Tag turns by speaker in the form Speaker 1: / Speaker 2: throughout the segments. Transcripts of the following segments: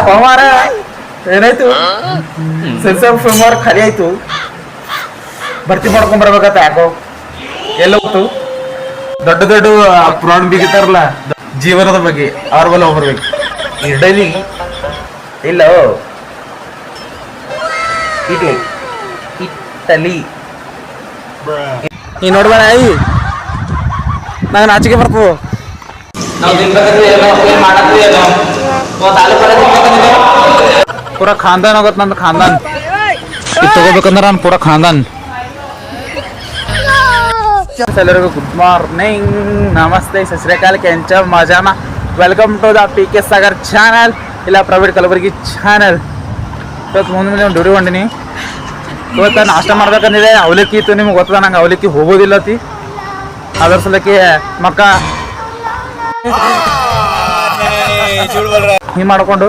Speaker 1: ಸೋಮವಾರ ಏನಾಯ್ತು ಸೆನ್ಸರ್ ಸೋಮವಾರ ಖಾಲಿ ಆಯ್ತು. ಭರ್ತಿ ಮಾಡ್ಕೊಂಡ್ ಬರ್ಬೇಕತ್ತ. ಯಾಕೋ ಎಲ್ಲ ಹೋಗ್ತು. ದೊಡ್ಡ ದೊಡ್ಡ ಪುರಾಣ ಬಿಗಿತಾರಲ್ಲ ಜೀವನದ ಬಗ್ಗೆ, ಅವ್ರ ಬಲ್ಲ ಹೋಗ್ಬರ್ಬೇಕು. ಇಡಲಿ ಇಲ್ಲ ಇಟ್ಟಲಿ ಈ ನೋಡ್ಬೇಡ. ನಂಗೆ ನಾಚಿಕೆ ಬರ್ತದ. ಪೂರಾ ಖಾನ್ದಾನ್ ಹೋಗತ್ ನಂದು. ಖಾನ್ದಾನ್ ಇದು ತಗೋಬೇಕಂದ್ರೆ ನಾನು ಪೂರಾ ಖಾನ್ದಾನ್. ಎಲ್ಲರಿಗೂ ಗುಡ್ ಮಾರ್ನಿಂಗ್, ನಮಸ್ತೆ, ಸತ್ ಶ್ರೀ ಅಕಾಲ್, ಕೆಂಚ ಮಜಾನ. Welcome to the P K Sagar channel, ಇಲ್ಲ ಪ್ರೈವೇಟ್ ಕಲಬುರ್ಗಿ ಚಾನಲ್. ಇವತ್ತು ಮುಂದೆ ಡ್ಯೂಟಿ ಹೊಂಡಿನಿ. ಇವತ್ತು ನಾಷ್ಟ ಮಾಡ್ಬೇಕಂದಿದೆ. ಅವಲಕ್ಕಿ ಇತ್ತು, ನಿಮ್ಗೆ ಗೊತ್ತದ ನಂಗೆ ಅವಲಕ್ಕಿ ಹೋಗೋದಿಲ್ಲತಿ. ಅದ್ರ ಸಲಕ್ಕೆ ಮಕ್ಕ ಹಿಂಗೆ ಮಾಡ್ಕೊಂಡು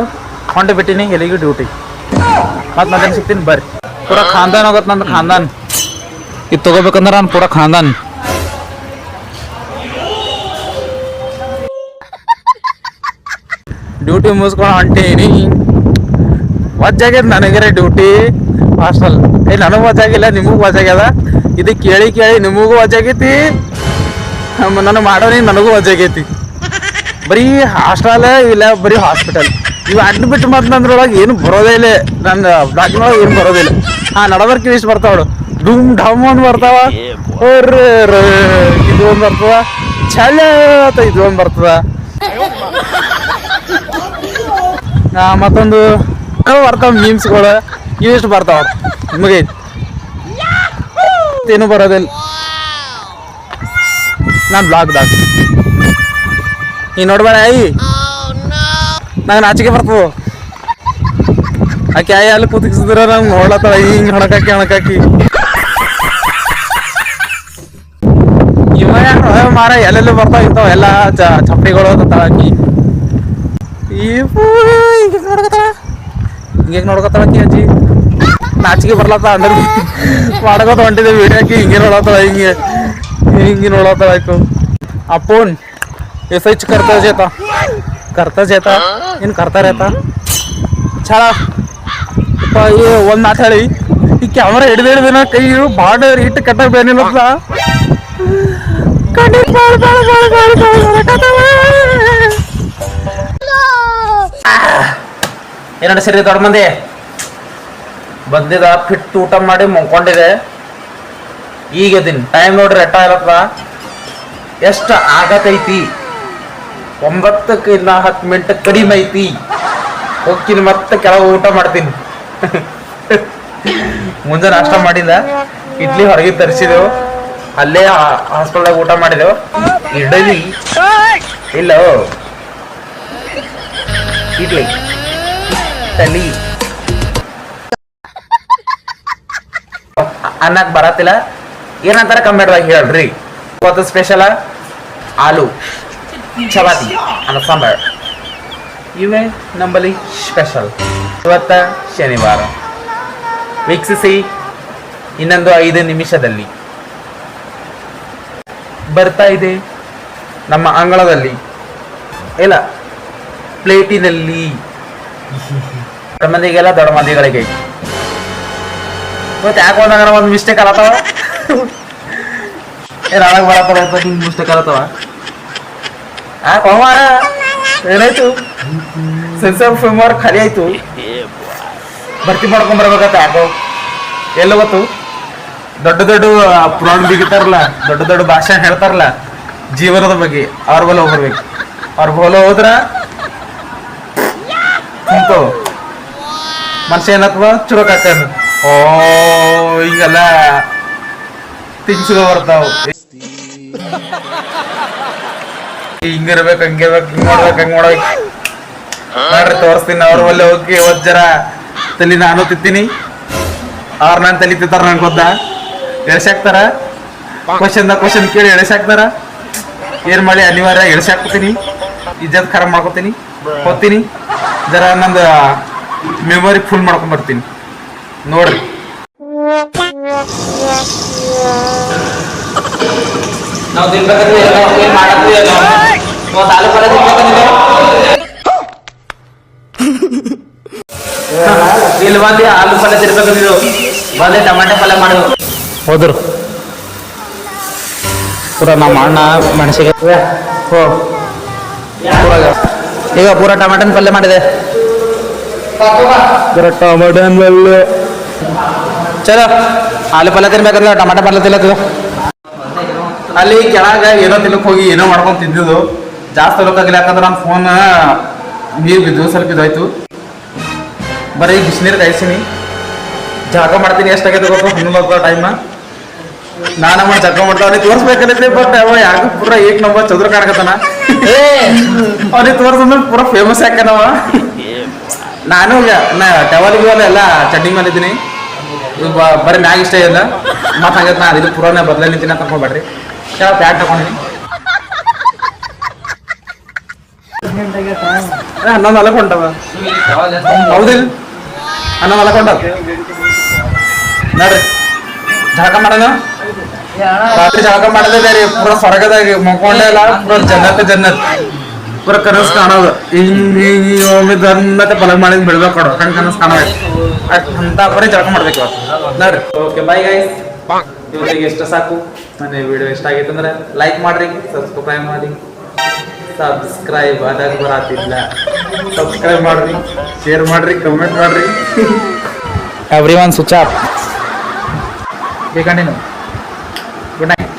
Speaker 1: ಹೊಂಟು ಬಿಟ್ಟಿನಿ ಎಲ್ಲಿಗೂ ಡ್ಯೂಟಿ. ಮತ್ತು ಮಧ್ಯಾಹ್ನ ಸಿಗ್ತೀನಿ ಬರ್ರಿ. ಪೂರಾ ಖಾನ್ದಾನ್ ಹೋಗತ್ತೆ ನಂದು. ಖಾನ್ದಾನ್ ಇದು ತಗೋಬೇಕಂದ್ರೆ ನಾನು ಪೂರಾ ಖಾನ್ದಾನ್. ಡ್ಯೂಟಿ ಮುಗಿಸ್ಕೊಂಡು ಹೊಂಟೀನಿ. ವಜ್ಜಾಗ್ಯದ ನನಗರೆ ಡ್ಯೂಟಿ ಹಾಸ್ಟೆಲ್. ನನಗೂ ವಜ್ಜಾಗಿಲ್ಲ, ನಿಮಗೂ ವಜ್ಜಾಗ್ಯದ. ಇದು ಕೇಳಿ ಕೇಳಿ ನಿಮಗೂ ವಜ್ಜಾಗೈತಿ, ನನಗೆ ಮಾಡೋನಿ ನನಗೂ ವಜ್ಜಾಗೈತಿ. ಬರೀ ಹಾಸ್ಟೆಲ್ ಇಲ್ಲ ಬರೀ ಹಾಸ್ಪಿಟಲ್ ಇವು ಅಡ್ಮಿಟ್ ಮಾಡ್ದಂದ್ರೊಳಗೆ ಏನು ಬರೋದೇ ಇಲ್ಲ. ನನ್ನ ಬ್ಲಾಕಿನೊಳಗೆ ಏನು ಬರೋದಿಲ್ಲ. ನಡಬರ್ಕಿ ಇಷ್ಟು ಬರ್ತಾವಳು, ಡುಮ್ ಢಮ್ ಒಂದು ಬರ್ತಾವ. ಇದು ಒಂದು ಬರ್ತದ, ಛಲ ಇದು ಒಂದು ಬರ್ತದ. ಮತ್ತೊಂದು ಬರ್ತಾವ ಮೀಮ್ಸ್ಗಳು, ಇವಿಷ್ಟು ಬರ್ತಾವ. ನಿಮಗೆ ಏನು ಬರೋದಿಲ್ಲ. ನಾನು ಬ್ಲಾಗ್ದಾಗ ಈ ನೋಡ್ಬೇಡ. ನಂಗೆ ನಾಚಿಕೆ ಬರ್ತದ. ಆಕೆ ಅಲ್ಲಿ ಕೂತಿಸಿದ್ರೆ ನಂಗೆ ನೋಡ್ಲತ್ತಾಳ ಹಿಂಗೆ ಹಣಕಾಕಿ. ಇವ ಯಾರು ಮಾರ ಎಲ್ಲೆಲ್ಲೂ ಬರ್ತಾವ ಇಂಥವ ಎಲ್ಲ ಚಪ್ಪಡಿಗಳು ಆಕಿ. ಹಿಂಗೆ ನೋಡ್ಕೊತಾಳ ಆಕಿ ಅಜ್ಜಿ. ನಾಚಿಕೆ ಬರ್ಲತ್ತ ಅಂದ್ರೆ ಮಾಡ್ಕೋತ ಹೊಂಟಿದೆ ವಿಡಿಯೋ ಆಕಿ. ಹಿಂಗೆ ನೋಡತ್ತಾಳ, ಹಿಂಗೆ ನೋಡತ್ತಾಳ ಆಯ್ತು. ಅಪ್ಪೋನ್ एसच करता जेता ಏನು करता रहता. ಛಲ ಒಂದು ಮಾತು ಹೇಳಿ, ಈ ಕ್ಯಾಮ್ರಾ ಹಿಡಿದಿನ ಕೈ ಭಾಳ ಇಟ್ಟು ಕಟ್ಟಾಗ ಬೇನಿಲ್ಲ. ಏನಡ ಸರಿ ದೊಡ್ಡ ಮಂದಿ ಬಂದಿದ ಫಿಟ್ ಊಟ ಮಾಡಿ ಮುನ್ಕೊಂಡಿದೆ. ಈಗ ದಿನ ಟೈಮ್ ನೋಡ್ರಿ ಎಟ್ಟ ಇರತ್ತ, ಎಷ್ಟು ಆಗತೈತಿ. 9 10 ಮಿನಿಟ್ ಕಡಿಮೆ ಐತಿ. ಹೋಗ್ತೀನಿ ಮತ್ತೆ ಕೆಳಗೆ ಊಟ ಮಾಡ್ತೀನಿ. ಮುಂಜಾನೆ ನಾಷ್ಟ ಮಾಡಿಲ್ಲ, ಇಡ್ಲಿ ಹೊರಗೆ ತರಿಸಿದೆವು. ಅಲ್ಲೇ ಹಾಸ್ಪಿಟಲ್ದಾಗ ಊಟ ಮಾಡಿದೆವು. ಇಡ್ಲಿ ಇಲ್ಲ ಇಡ್ಲಿ ತಲಿ ಅನ್ನಕ್ ಬರತ್ತಿಲ್ಲ. ಏನಂತಾರ ಕಮ್ಮಿಡ್ದಾಗ ಹೇಳ್ರಿ. ಇವತ್ತು ಸ್ಪೆಷಲ ಆಲೂ ಚಪಾತಿ ಅನ್ನ ಸಾಂಬಾರ್. ಇವೇ ನಂಬಲ್ಲಿ ಸ್ಪೆಷಲ್. ಇವತ್ತ ಶನಿವಾರ. ವೀಕ್ಷಿಸಿ ಇನ್ನೊಂದು 5 ನಿಮಿಷದಲ್ಲಿ ಬರ್ತಾ ಇದೆ ನಮ್ಮ ಅಂಗಳದಲ್ಲಿ, ಇಲ್ಲ ಪ್ಲೇಟಿನಲ್ಲಿ. ದೊಡ್ಡ ಮಂದಿಗೆಲ್ಲ ದೊಡ್ಡ ಮಂದಿಗಳಿಗೆ ಇವತ್ತು ಯಾಕೆ ಒಂದಾಗ ಒಂದು ಮಿಸ್ಟೇಕ್ ಆಗತ್ತವ. ಏನಾಗ ಬರತ್ತ ಹಿಂಗೆ ಮಿಸ್ಟೇಕ್ ಆಗತ್ತವ. ಸೋಮವಾರ ಏನಾಯ್ತು ಸೆನ್ಸರ್ ಸೋಮವಾರ ಖಾಲಿ ಆಯ್ತು. ಭರ್ತಿ ಮಾಡ್ಕೊಂಡ್ ಬರ್ಬೇಕತ್ತ. ಯಾಕೋ ಎಲ್ಲ ಗೊತ್ತು. ದೊಡ್ಡ ದೊಡ್ಡ ಪುರಾಣ ಬಿಗಿತಾರಲ್ಲ, ದೊಡ್ಡ ದೊಡ್ಡ ಭಾಷೆ ಹೇಳ್ತಾರಲ್ಲ ಜೀವನದ ಬಗ್ಗೆ, ಅವ್ರ ಬಲ್ಲ ಹೋಗ್ಬರ್ಬೇಕು. ಅವ್ರ ಬಲ್ಲ ಹೋದ್ರ ಕುಂತು ಮನುಷ್ಯ ಏನತ್ವ ಚುರುಕಾಕ. ಓ ಈಗೆಲ್ಲ ತಿನ್ಸುಗ ಬರ್ತಾವ. ಹಿಂಗಿರ್ಬೇಕು, ಹಂಗಿರ್ಬೇಕು, ಹಿಂಗ್ ಮಾಡ್ಬೇಕು, ಹಂಗ್ ಮಾಡ್ಬೇಕು ನೋಡ್ರಿ. ತೋರಿಸ್ತೀನಿ. ಅವ್ರ ಬಲ್ಲಿ ಹೋಗಿ ಜರ ತಲಿ ನಾನು ತಿಂತೀನಿ, ಅವ್ರ ನಾನು ತಲಿ ತಿಂತಾರ. ನನ್ ಗೊತ್ತ ಎಳ್ಸಾಕ್ತಾರ. ಕ್ವಶನ್ ಕೇಳಿ ಎಳ್ಸಾಕ್ತಾರ. ಏನ್ ಮಾಡಿ ಅನಿವಾರ್ಯ ಎಳ್ಸಾಕ್ತೀನಿ. ಇಜ್ಜತ್ ಖರಾಬ್ ಮಾಡ್ಕೊತೀನಿ, ಹೋಗ್ತೀನಿ. ಜರ ನಂದು ಮೆಮೊರಿ ಫುಲ್ ಮಾಡ್ಕೊಂಡ್ ಬರ್ತೀನಿ ನೋಡ್ರಿ. ನಾವು ತಿನ್ಬೇಕಾದ್ರೆ ಏನ್ ಮಾಡತ್ತೀವಿ.
Speaker 2: ಇಲ್ಲಿ ಬಂದು ಆಲೂ ಪಲ್ಯ ತಿರ್ಬೇಕಂದಿದ್ದು ಬಂದೆ ಟಮಾಟೆ ಪಲ್ಯ ಮಾಡುದು
Speaker 1: ಹೋದ್ರು ಪೂರ ನಮ್ಮ ಅಣ್ಣ ಮೆಣಸಿಗೆ ಹೋ
Speaker 2: ಈಗ ಪೂರ ಟಮಾಟನ್ ಪಲ್ಯ ಮಾಡಿದೆ
Speaker 1: ಪೂರ ಟಮಾಟನ್ ಪಲ್ಯ
Speaker 2: ಚಲೋ ಆಲೂ ಪಲ್ಯ ತಿನ್ಬೇಕಂದ್ರೆ ಟಮಾಟೆ ಪಲ್ಯ ತಿನ್ನತ್ತದ
Speaker 1: ಅಲ್ಲಿ ಕೆಳಗ ಏನೋ ತಿನ್ನಕ್ ಹೋಗಿ ಏನೋ ಮಾಡ್ಕೊಂಡ್ ತಿಂದಿದ್ದು ಜಾಸ್ತಿ ಹೋಗಕ್ಕಾಗಿಲ್ಲ ಯಾಕಂದ್ರೆ ನನ್ನ ಫೋನ್ ನೀರು ಬಿದ್ದು ಸ್ವಲ್ಪ ಇದಾಯ್ತು ಬರೀ ಬಿಸಿನೀರು ಕಾಯಿಸಿನಿ ಜಾಗ ಮಾಡ್ತೀನಿ ಎಷ್ಟಾಗೈತೆ ಗೊತ್ತು 11 ಟೈಮ್ ನಾನು ಮಾಡಿ ಜಗ್ಗ ಮಾಡ್ತಾವ ತೋರಿಸ್ಬೇಕಂದ್ರೆ ಬಟ್ ಅವ ಯಾಕ ಪೂರ ಏಕ್ ನಂಬರ್ ಚದುರ ಕಾಣಕತ್ತಾನ ಅವ್ನಿಗೆ ತೋರ್ಸಂದ್ರೆ ಪೂರ ಫೇಮಸ್ ಯಾಕನವ ನಾನು ಟವಲಿಗೆ ಎಲ್ಲ ಚಡ್ಡಿ ಮೇಲೆ ಇದ್ದೀನಿ ಬರೀ ಮ್ಯಾಗ ಇಷ್ಟ ಇಲ್ಲ ಮತ್ತೆ ಹಂಗತ್ ನಾ ಇದು ಪೂರನೇ ಬದಲೇ ನಿಂತೀನಿ ಅಂತ ತಗೊಂಡ್ಬೇಡ್ರಿ ಯಾವ ಪ್ಯಾಟ್ ತಗೊಂಡಿನಿ 11 ಹೊಂಟವ ಹೌದಿಲ್ಲ 11 ಹೊಂಟವ ನೋಡ್ರಿ ಜಳಕ ಮಾಡೋಣ ರಾತ್ರಿ ಜಳಕ ಮಾಡೋದೇ ಬೇರೆ ಪೂರ ಹೊರಗದಾಗ ಮಕ್ಕೊಂಡೇ ಇಲ್ಲ ಪೂರ ಜನ್ನತ್ ಪೂರ ಕನಸು ಕಾಣೋದು ಹಿಂಗೆ ಮತ್ತೆ ಪಲಗ್ ಮಾಡಿದ್ ಬಿಡ್ಬೇಕು ಕೊಡು ಕಣ್ ಕನಸು ಕಾಣೋದು ಅಂತ ಬರೀ ಜಳಕ ಮಾಡ್ಬೇಕು ನೋಡ್ರಿ ಓಕೆ ಬಾಯ್ ಗೈಸ್ ಇವ್ರಿಗೆ ಎಷ್ಟು ಸಾಕು ನನ್ನ ವಿಡಿಯೋ ಇಷ್ಟ ಆಗಿತ್ತು ಅಂದ್ರೆ ಲೈಕ್ ಮಾಡ್ರಿ ಸಬ್ಸ್ಕ್ರೈಬ್ ಮಾಡಿ ಸಬ್ಸ್ಕ್ರೈಬ್ ಅದಾಗ ಬರತ್ತಿಲ್ಲ ಸಬ್ಸ್ಕ್ರೈಬ್ ಮಾಡ್ರಿ ಶೇರ್ ಮಾಡ್ರಿ ಕಮೆಂಟ್ ಮಾಡ್ರಿ everyone switch off continue good night